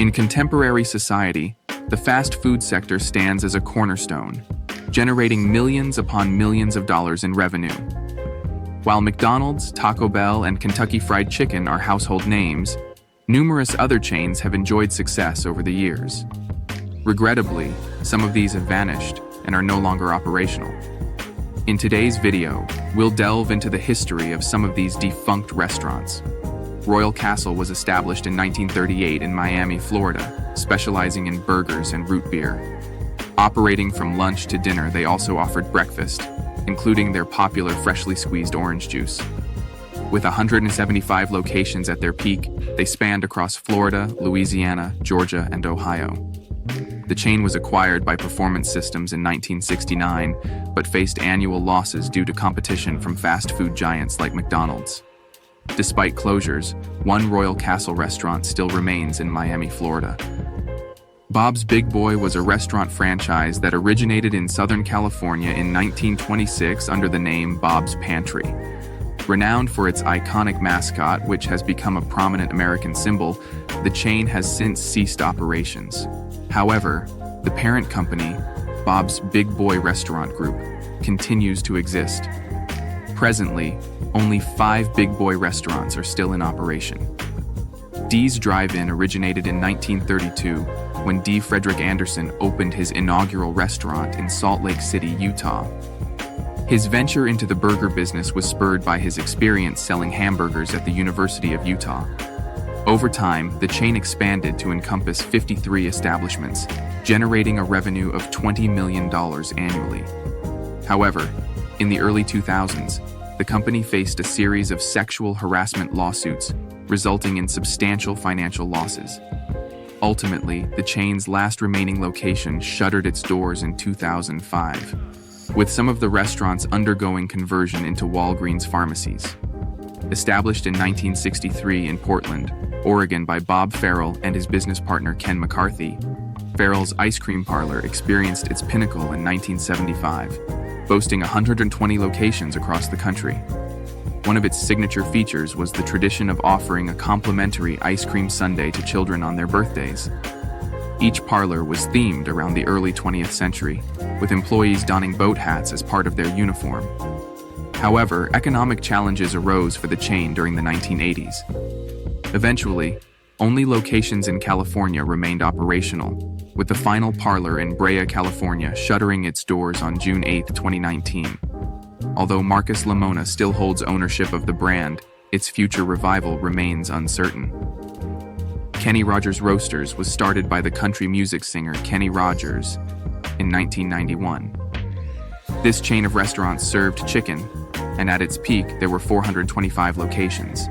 In contemporary society, the fast food sector stands as a cornerstone, generating millions upon millions of dollars in revenue. While McDonald's, Taco Bell, and Kentucky Fried Chicken are household names, numerous other chains have enjoyed success over the years. Regrettably, some of these have vanished and are no longer operational. In today's video, we'll delve into the history of some of these defunct restaurants. Royal Castle was established in 1938 in Miami, Florida, specializing in burgers and root beer. Operating from lunch to dinner, they also offered breakfast, including their popular freshly squeezed orange juice. With 175 locations at their peak, they spanned across Florida, Louisiana, Georgia, and Ohio. The chain was acquired by Performance Systems in 1969, but faced annual losses due to competition from fast food giants like McDonald's. Despite closures, one Royal Castle restaurant still remains in Miami, Florida. Bob's Big Boy was a restaurant franchise that originated in Southern California in 1926 under the name Bob's Pantry. Renowned for its iconic mascot, which has become a prominent American symbol, the chain has since ceased operations. However, the parent company, Bob's Big Boy Restaurant Group, continues to exist. Presently, only 5 Big Boy restaurants are still in operation. Dee's Drive-In originated in 1932 when D. Frederick Anderson opened his inaugural restaurant in Salt Lake City, Utah. His venture into the burger business was spurred by his experience selling hamburgers at the University of Utah. Over time, the chain expanded to encompass 53 establishments, generating a revenue of $20 million annually. However, in the early 2000s, the company faced a series of sexual harassment lawsuits, resulting in substantial financial losses. Ultimately, the chain's last remaining location shuttered its doors in 2005, with some of the restaurants undergoing conversion into Walgreens pharmacies. Established in 1963 in Portland, Oregon by Bob Farrell and his business partner Ken McCarthy, Farrell's Ice Cream Parlor experienced its pinnacle in 1975, boasting 120 locations across the country. One of its signature features was the tradition of offering a complimentary ice cream sundae to children on their birthdays. Each parlor was themed around the early 20th century, with employees donning boat hats as part of their uniform. However, economic challenges arose for the chain during the 1980s. Eventually, only locations in California remained operational, with the final parlor in Brea, California shuttering its doors on June 8, 2019. Although Marcus Lamona still holds ownership of the brand, its future revival remains uncertain. Kenny Rogers Roasters was started by the country music singer Kenny Rogers in 1991. This chain of restaurants served chicken, and at its peak there were 425 locations.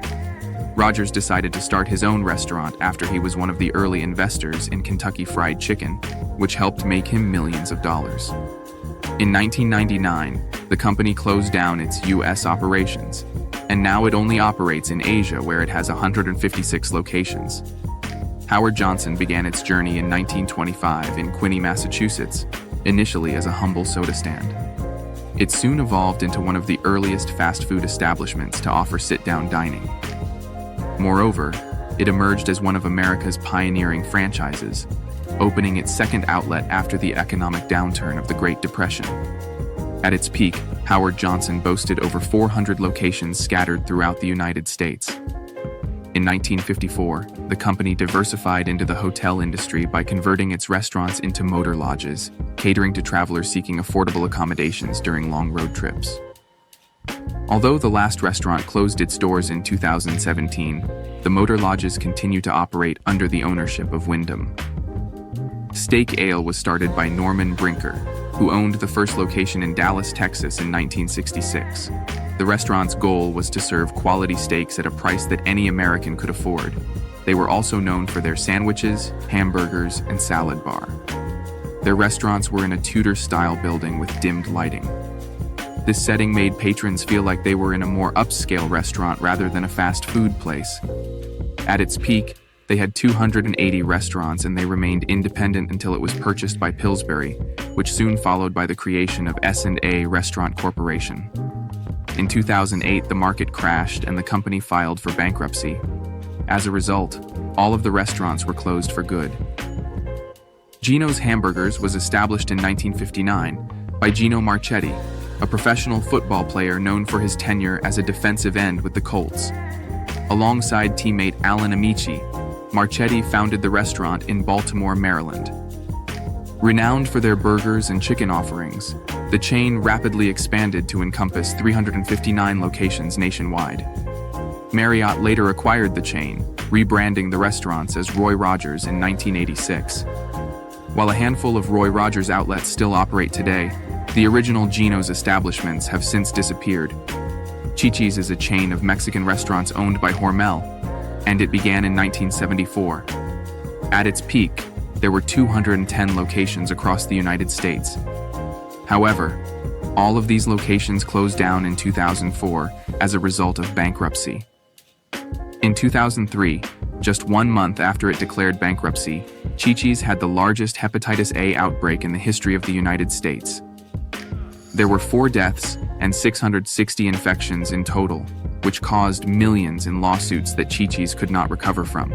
Rogers decided to start his own restaurant after he was one of the early investors in Kentucky Fried Chicken, which helped make him millions of dollars. In 1999, the company closed down its U.S. operations, and now it only operates in Asia, where it has 156 locations. Howard Johnson began its journey in 1925 in Quincy, Massachusetts, initially as a humble soda stand. It soon evolved into one of the earliest fast food establishments to offer sit-down dining. Moreover, it emerged as one of America's pioneering franchises, opening its second outlet after the economic downturn of the Great Depression. At its peak, Howard Johnson boasted over 400 locations scattered throughout the United States. In 1954, the company diversified into the hotel industry by converting its restaurants into motor lodges, catering to travelers seeking affordable accommodations during long road trips. Although the last restaurant closed its doors in 2017, the motor lodges continue to operate under the ownership of Wyndham. Steak Ale was started by Norman Brinker, who owned the first location in Dallas, Texas in 1966. The restaurant's goal was to serve quality steaks at a price that any American could afford. They were also known for their sandwiches, hamburgers, and salad bar. Their restaurants were in a Tudor-style building with dimmed lighting. This setting made patrons feel like they were in a more upscale restaurant rather than a fast food place. At its peak, they had 280 restaurants, and they remained independent until it was purchased by Pillsbury, which soon followed by the creation of S&A Restaurant Corporation. In 2008, the market crashed and the company filed for bankruptcy. As a result, all of the restaurants were closed for good. Gino's Hamburgers was established in 1959 by Gino Marchetti, a professional football player known for his tenure as a defensive end with the Colts. Alongside teammate Alan Amici, Marchetti founded the restaurant in Baltimore, Maryland. Renowned for their burgers and chicken offerings, the chain rapidly expanded to encompass 359 locations nationwide. Marriott later acquired the chain, rebranding the restaurants as Roy Rogers in 1986. While a handful of Roy Rogers outlets still operate today, the original Gino's establishments have since disappeared. Chi-Chi's is a chain of Mexican restaurants owned by Hormel, and it began in 1974. At its peak, there were 210 locations across the United States. However, all of these locations closed down in 2004 as a result of bankruptcy. In 2003, just 1 month after it declared bankruptcy, Chi-Chi's had the largest hepatitis A outbreak in the history of the United States. There were 4 deaths and 660 infections in total, which caused millions in lawsuits that Chi-Chi's could not recover from.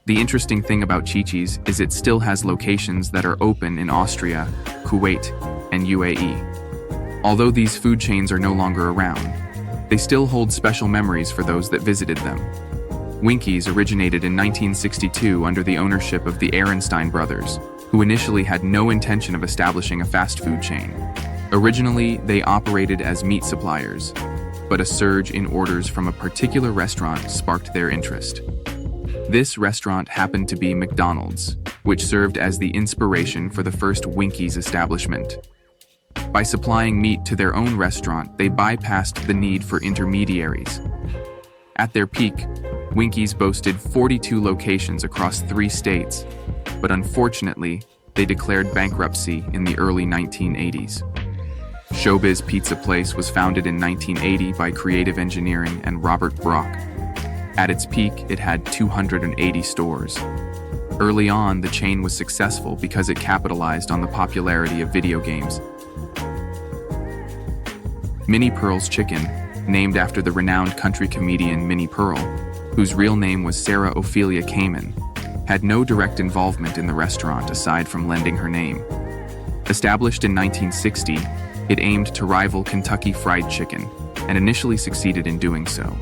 The interesting thing about Chi-Chi's is it still has locations that are open in Austria, Kuwait, and UAE. Although these food chains are no longer around, they still hold special memories for those that visited them. Winkies originated in 1962 under the ownership of the Ehrenstein brothers, who initially had no intention of establishing a fast food chain. Originally, they operated as meat suppliers, but a surge in orders from a particular restaurant sparked their interest. This restaurant happened to be McDonald's, which served as the inspiration for the first Winkies establishment. By supplying meat to their own restaurant, they bypassed the need for intermediaries. At their peak, Winkies boasted 42 locations across 3 states, but unfortunately, they declared bankruptcy in the early 1980s. Showbiz Pizza Place was founded in 1980 by Creative Engineering and Robert Brock. At its peak, it had 280 stores. Early on, the chain was successful because it capitalized on the popularity of video games. Minnie Pearl's Chicken, named after the renowned country comedian Minnie Pearl, whose real name was Sarah Ophelia Kamen, had no direct involvement in the restaurant aside from lending her name. Established in 1960, it aimed to rival Kentucky Fried Chicken, and initially succeeded in doing so.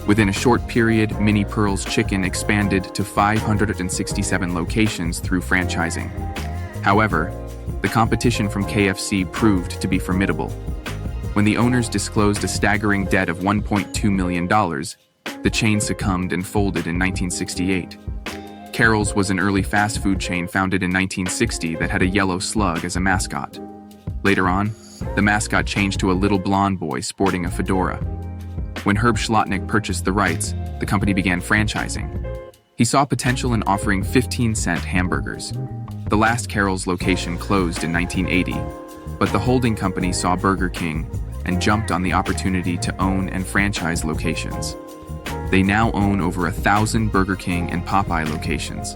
Within a short period, Minnie Pearl's Chicken expanded to 567 locations through franchising. However, the competition from KFC proved to be formidable. When the owners disclosed a staggering debt of $1.2 million, the chain succumbed and folded in 1968. Carol's was an early fast food chain founded in 1960 that had a yellow slug as a mascot. Later on, the mascot changed to a little blonde boy sporting a fedora. When Herb Schlotnick purchased the rights, the company began franchising. He saw potential in offering 15-cent hamburgers. The last Carol's location closed in 1980, but the holding company saw Burger King and jumped on the opportunity to own and franchise locations. They now own over 1,000 Burger King and Popeye locations.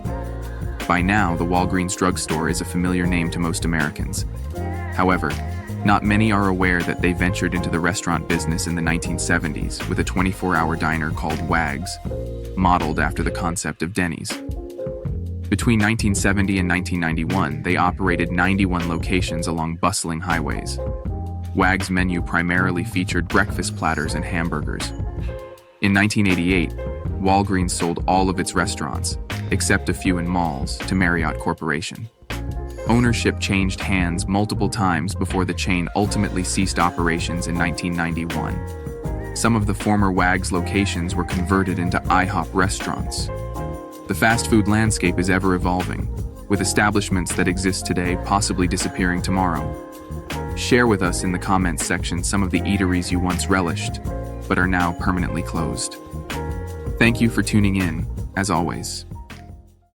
By now, the Walgreens drugstore is a familiar name to most Americans. However, not many are aware that they ventured into the restaurant business in the 1970s with a 24-hour diner called Wags, modeled after the concept of Denny's. Between 1970 and 1991, they operated 91 locations along bustling highways. Wags' menu primarily featured breakfast platters and hamburgers. In 1988, Walgreens sold all of its restaurants, except a few in malls, to Marriott Corporation. Ownership changed hands multiple times before the chain ultimately ceased operations in 1991. Some of the former Wags locations were converted into IHOP restaurants. The fast food landscape is ever evolving, with establishments that exist today possibly disappearing tomorrow. Share with us in the comments section some of the eateries you once relished, but are now permanently closed. Thank you for tuning in, as always.